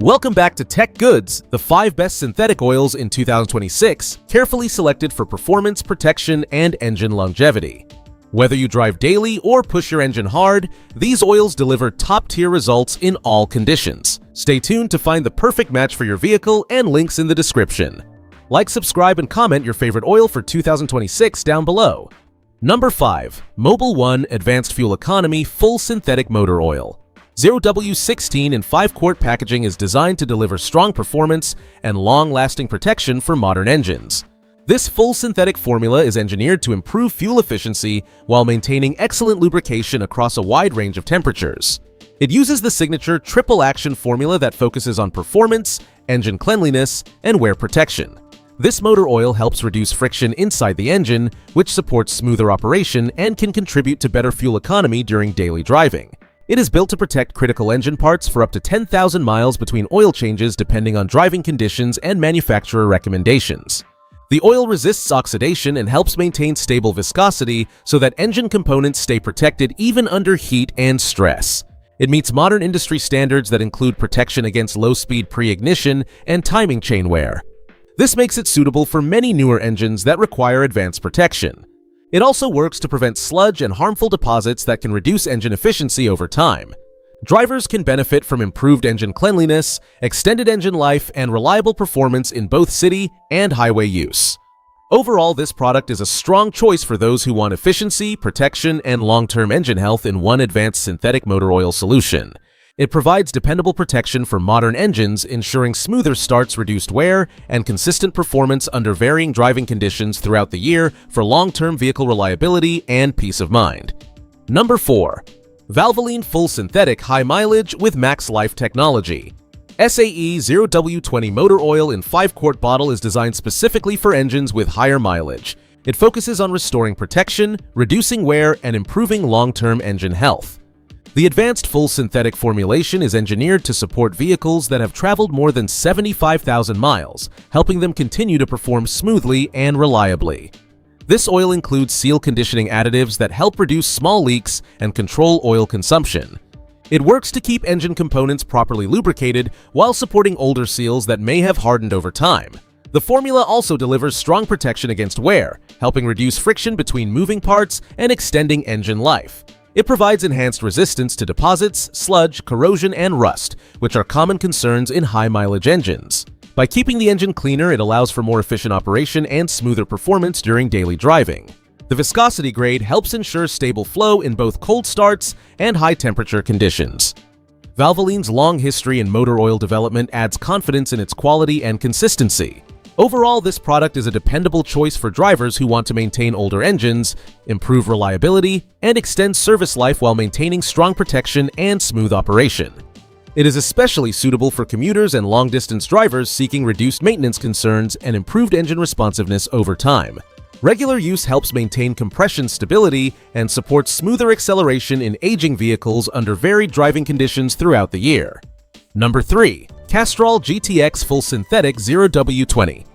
Welcome back to Tech Goods, the 5 best synthetic oils in 2026, carefully selected for performance, protection, and engine longevity. Whether you drive daily or push your engine hard, these oils deliver top-tier results in all conditions. Stay tuned to find the perfect match for your vehicle and links in the description. Like, subscribe, and comment your favorite oil for 2026 down below. Number 5. Mobil 1 Advanced Fuel Economy Full Synthetic Motor Oil. 0W16 in 5-quart packaging is designed to deliver strong performance and long-lasting protection for modern engines. This full synthetic formula is engineered to improve fuel efficiency while maintaining excellent lubrication across a wide range of temperatures. It uses the signature triple-action formula that focuses on performance, engine cleanliness, and wear protection. This motor oil helps reduce friction inside the engine, which supports smoother operation and can contribute to better fuel economy during daily driving. It is built to protect critical engine parts for up to 10,000 miles between oil changes depending on driving conditions and manufacturer recommendations. The oil resists oxidation and helps maintain stable viscosity so that engine components stay protected even under heat and stress. It meets modern industry standards that include protection against low-speed pre-ignition and timing chain wear. This makes it suitable for many newer engines that require advanced protection. It also works to prevent sludge and harmful deposits that can reduce engine efficiency over time. Drivers can benefit from improved engine cleanliness, extended engine life, and reliable performance in both city and highway use. Overall, this product is a strong choice for those who want efficiency, protection, and long-term engine health in one advanced synthetic motor oil solution. It provides dependable protection for modern engines, ensuring smoother starts, reduced wear, and consistent performance under varying driving conditions throughout the year for long-term vehicle reliability and peace of mind. Number 4. Valvoline Full Synthetic High Mileage with MaxLife Technology. SAE 0W20 motor oil in 5-quart bottle is designed specifically for engines with higher mileage. It focuses on restoring protection, reducing wear, and improving long-term engine health. The advanced full synthetic formulation is engineered to support vehicles that have traveled more than 75,000 miles, helping them continue to perform smoothly and reliably. This oil includes seal conditioning additives that help reduce small leaks and control oil consumption. It works to keep engine components properly lubricated while supporting older seals that may have hardened over time. The formula also delivers strong protection against wear, helping reduce friction between moving parts and extending engine life. It provides enhanced resistance to deposits, sludge, corrosion, and rust, which are common concerns in high-mileage engines. By keeping the engine cleaner, it allows for more efficient operation and smoother performance during daily driving. The viscosity grade helps ensure stable flow in both cold starts and high-temperature conditions. Valvoline's long history in motor oil development adds confidence in its quality and consistency. Overall, this product is a dependable choice for drivers who want to maintain older engines, improve reliability, and extend service life while maintaining strong protection and smooth operation. It is especially suitable for commuters and long-distance drivers seeking reduced maintenance concerns and improved engine responsiveness over time. Regular use helps maintain compression stability and supports smoother acceleration in aging vehicles under varied driving conditions throughout the year. Number 3. Castrol GTX Full Synthetic 0W20.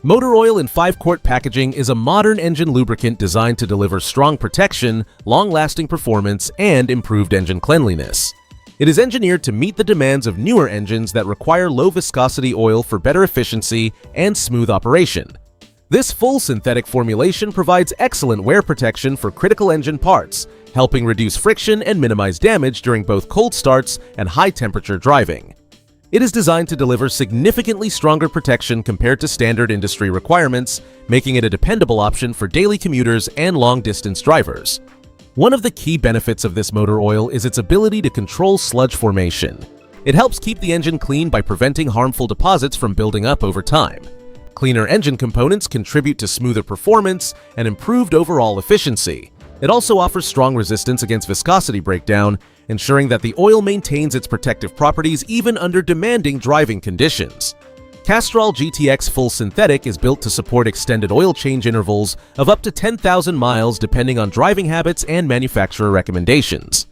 Motor oil in 5-quart packaging is a modern engine lubricant designed to deliver strong protection, long-lasting performance, and improved engine cleanliness. It is engineered to meet the demands of newer engines that require low-viscosity oil for better efficiency and smooth operation. This full synthetic formulation provides excellent wear protection for critical engine parts, helping reduce friction and minimize damage during both cold starts and high-temperature driving. It is designed to deliver significantly stronger protection compared to standard industry requirements, making it a dependable option for daily commuters and long-distance drivers. One of the key benefits of this motor oil is its ability to control sludge formation. It helps keep the engine clean by preventing harmful deposits from building up over time. Cleaner engine components contribute to smoother performance and improved overall efficiency. It also offers strong resistance against viscosity breakdown, ensuring that the oil maintains its protective properties even under demanding driving conditions. Castrol GTX Full Synthetic is built to support extended oil change intervals of up to 10,000 miles depending on driving habits and manufacturer recommendations.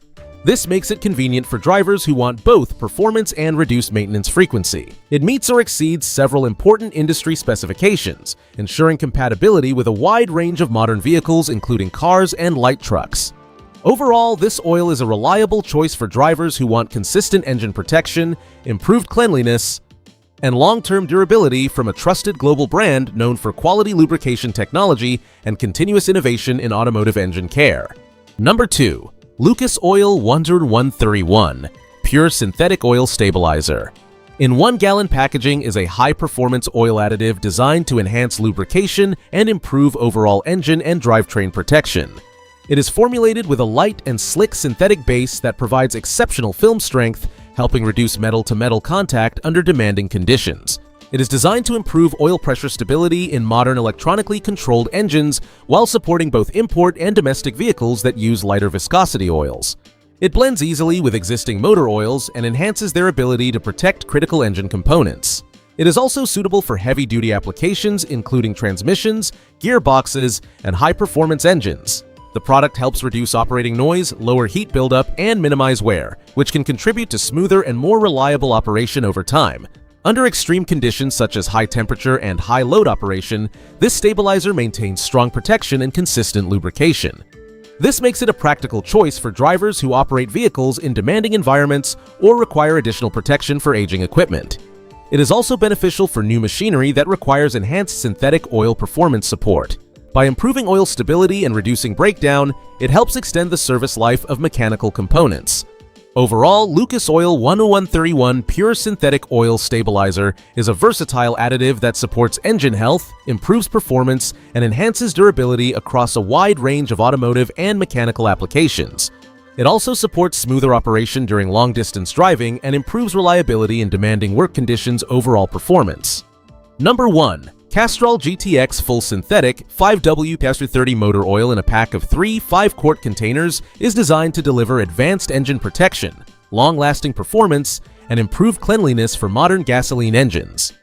This makes it convenient for drivers who want both performance and reduced maintenance frequency. It meets or exceeds several important industry specifications, ensuring compatibility with a wide range of modern vehicles including cars and light trucks. Overall, this oil is a reliable choice for drivers who want consistent engine protection, improved cleanliness, and long-term durability from a trusted global brand known for quality lubrication technology and continuous innovation in automotive engine care. Number 2. Lucas Oil Wonder 131 Pure Synthetic Oil Stabilizer. In 1-gallon packaging is a high-performance oil additive designed to enhance lubrication and improve overall engine and drivetrain protection. It is formulated with a light and slick synthetic base that provides exceptional film strength, helping reduce metal-to-metal contact under demanding conditions. It is designed to improve oil pressure stability in modern electronically controlled engines while supporting both import and domestic vehicles that use lighter viscosity oils. It blends easily with existing motor oils and enhances their ability to protect critical engine components. It is also suitable for heavy-duty applications including transmissions, gearboxes, and high-performance engines. The product helps reduce operating noise, lower heat buildup, and minimize wear, which can contribute to smoother and more reliable operation over time. Under extreme conditions such as high temperature and high load operation, this stabilizer maintains strong protection and consistent lubrication. This makes it a practical choice for drivers who operate vehicles in demanding environments or require additional protection for aging equipment. It is also beneficial for new machinery that requires enhanced synthetic oil performance support. By improving oil stability and reducing breakdown, it helps extend the service life of mechanical components. Overall, Lucas Oil 131 Pure Synthetic Oil Stabilizer is a versatile additive that supports engine health, improves performance, and enhances durability across a wide range of automotive and mechanical applications. It also supports smoother operation during long-distance driving and improves reliability in demanding work conditions' overall performance. Number 1. Castrol GTX Full Synthetic 5W30 Motor Oil in a pack of 3 5-quart containers is designed to deliver advanced engine protection, long-lasting performance, and improved cleanliness for modern gasoline engines.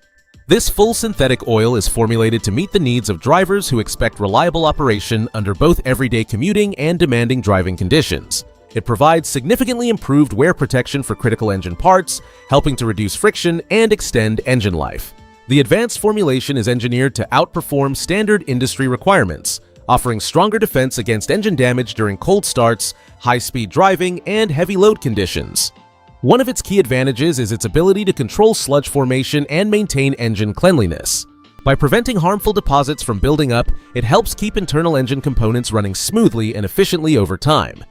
This full synthetic oil is formulated to meet the needs of drivers who expect reliable operation under both everyday commuting and demanding driving conditions. It provides significantly improved wear protection for critical engine parts, helping to reduce friction and extend engine life. The advanced formulation is engineered to outperform standard industry requirements, offering stronger defense against engine damage during cold starts, high-speed driving, and heavy load conditions. One of its key advantages is its ability to control sludge formation and maintain engine cleanliness. By preventing harmful deposits from building up, it helps keep internal engine components running smoothly and efficiently over time.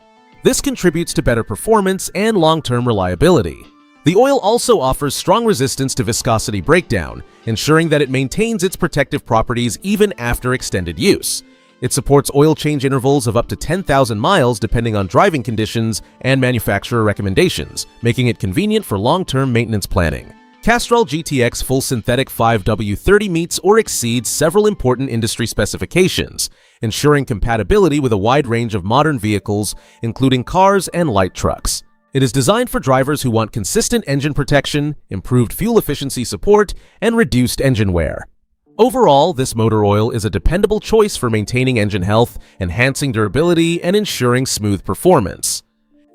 This contributes to better performance and long-term reliability. The oil also offers strong resistance to viscosity breakdown, ensuring that it maintains its protective properties even after extended use. It supports oil change intervals of up to 10,000 miles depending on driving conditions and manufacturer recommendations, making it convenient for long-term maintenance planning. Castrol GTX Full Synthetic 5W30 meets or exceeds several important industry specifications, ensuring compatibility with a wide range of modern vehicles, including cars and light trucks. It is designed for drivers who want consistent engine protection, improved fuel efficiency support, and reduced engine wear. Overall, this motor oil is a dependable choice for maintaining engine health, enhancing durability, and ensuring smooth performance.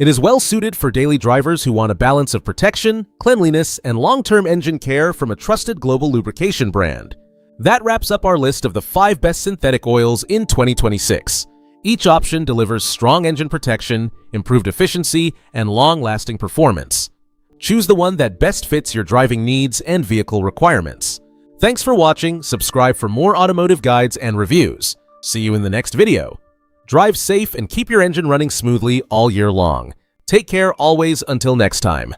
It is well suited for daily drivers who want a balance of protection, cleanliness, and long-term engine care from a trusted global lubrication brand. That wraps up our list of the 5 best synthetic oils in 2026. Each option delivers strong engine protection, improved efficiency, and long-lasting performance. Choose the one that best fits your driving needs and vehicle requirements. Thanks for watching. Subscribe for more automotive guides and reviews. See you in the next video. Drive safe and keep your engine running smoothly all year long. Take care always until next time.